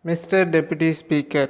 Mr. Deputy Speaker,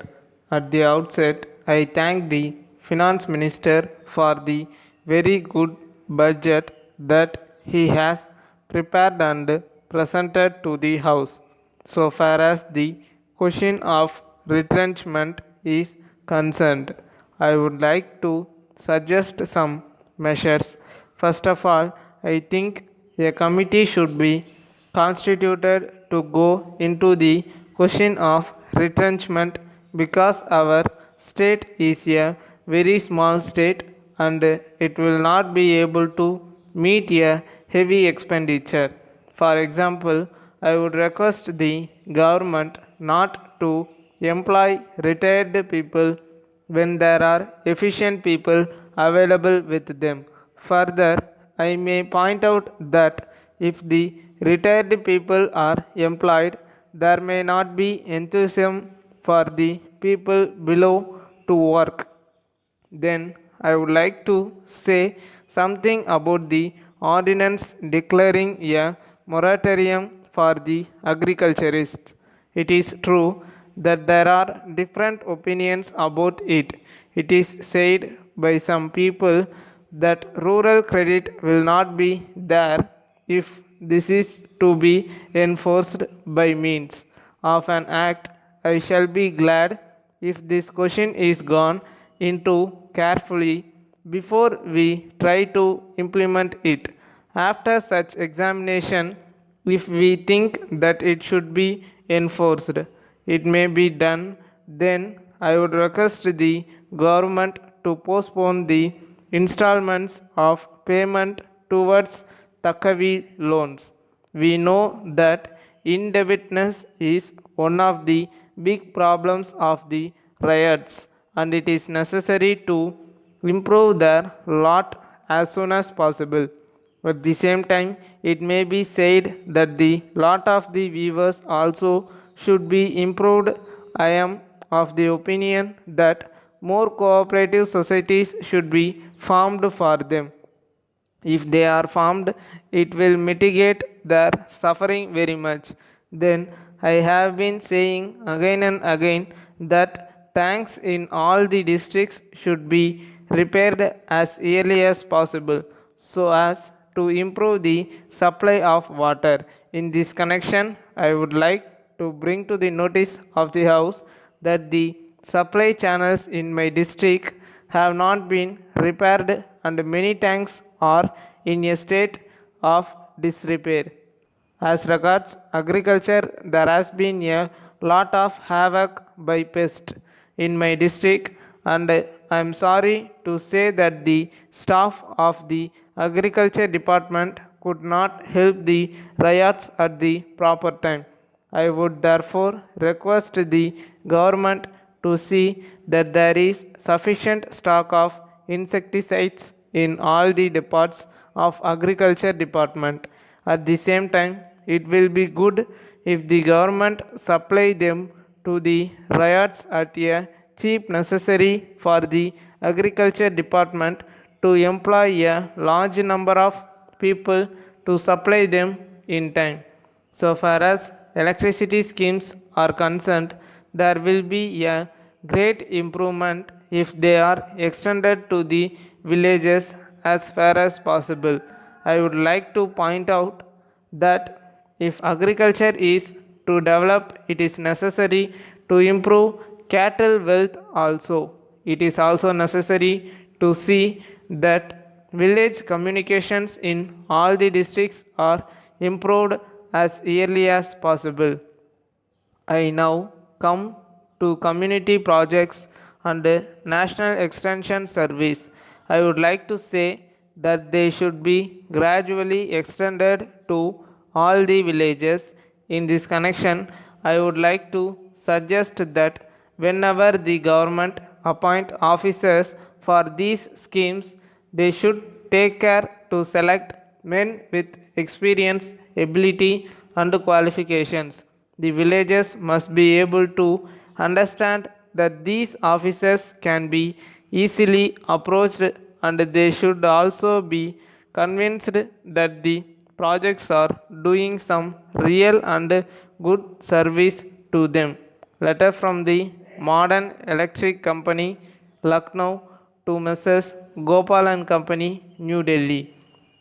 at the outset, I thank the Finance Minister for the very good budget that he has prepared and presented to the House. So far as the question of retrenchment is concerned, I would like to suggest some measures. First of all, I think a committee should be constituted to go into the question of retrenchment because our state is a very small state and it will not be able to meet a heavy expenditure. For example, I would request the government not to employ retired people when there are efficient people available with them. Further, I may point out that if the retired people are employed, there may not be enthusiasm for the people below to work. Then I would like to say something about the ordinance declaring a moratorium for the agriculturists. It is true that there are different opinions about it. It is said by some people that rural credit will not be there if this is to be enforced by means of an act. I shall be glad if this question is gone into carefully before we try to implement it. After such examination, if we think that it should be enforced, it may be done. Then I would request the government to postpone the installments of payment towards Takavi loans. We know that indebtedness is one of the big problems of the riots and it is necessary to improve their lot as soon as possible. At the same time, it may be said that the lot of the weavers also should be improved. I am of the opinion that more cooperative societies should be formed for them. If they are formed, it will mitigate their suffering very much. Then I have been saying again and again that tanks in all the districts should be repaired as early as possible so as to improve the supply of water. In this connection, I would like to bring to the notice of the House that the supply channels in my district have not been repaired and many tanks are in a state of disrepair. As regards agriculture, there has been a lot of havoc by pest in my district, and I am sorry to say that the staff of the agriculture department could not help the riots at the proper time. I would therefore request the government to see that there is sufficient stock of insecticides in all the departs of agriculture department. At the same time, it will be good if the government supply them to the riots at a cheap necessary for the agriculture department to employ a large number of people to supply them in time. So far as electricity schemes are concerned, there will be a great improvement if they are extended to the villages as far as possible. I would like to point out that if agriculture is to develop, it is necessary to improve cattle wealth also. It is also necessary to see that village communications in all the districts are improved as early as possible. I now come to community projects and National Extension Service. I would like to say that they should be gradually extended to all the villages. In this connection, I would like to suggest that whenever the government appoint officers for these schemes, they should take care to select men with experience, ability, and qualifications. The villagers must be able to understand that these officers can be easily approached and they should also be convinced that the projects are doing some real and good service to them. Letter from the Modern Electric Company, Lucknow, to Messrs. Gopal and Company, New Delhi.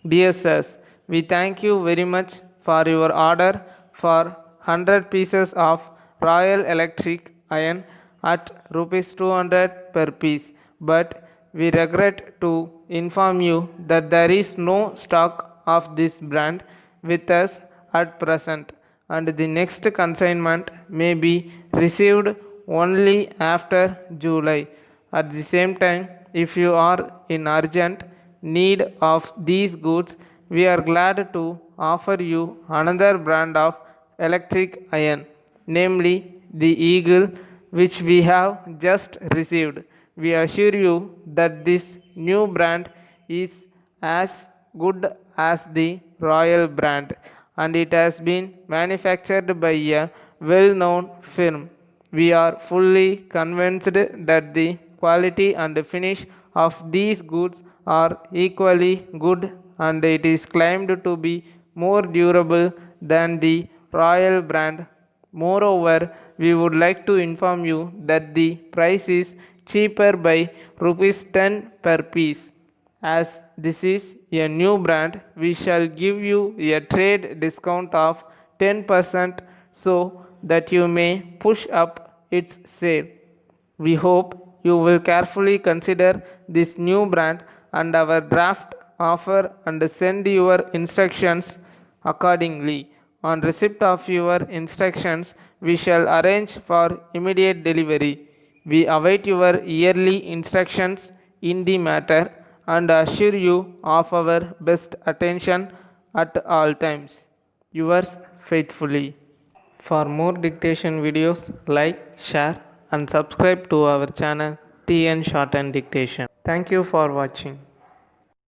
Dear sirs, we thank you very much for your order for 100 pieces of Royal Electric iron at rupees 200 per piece, but we regret to inform you that there is no stock of this brand with us at present, and the next consignment may be received only after July. At the same time, if you are in urgent need of these goods, we are glad to offer you another brand of electric iron, namely the Eagle, which we have just received. We assure you that this new brand is as good as the Royal brand, and it has been manufactured by a well known firm. We are fully convinced that the quality and finish of these goods are equally good, and it is claimed to be more durable than the Royal brand. Moreover, we would like to inform you that the price is cheaper by rupees 10 per piece. As this is a new brand, we shall give you a trade discount of 10% so that you may push up its sale. We hope you will carefully consider this new brand and our draft offer and send your instructions accordingly. On receipt of your instructions, we shall arrange for immediate delivery. We await your yearly instructions in the matter and assure you of our best attention at all times. Yours faithfully. For more dictation videos, like, share and subscribe to our channel TN Shorthand Dictation. Thank you for watching.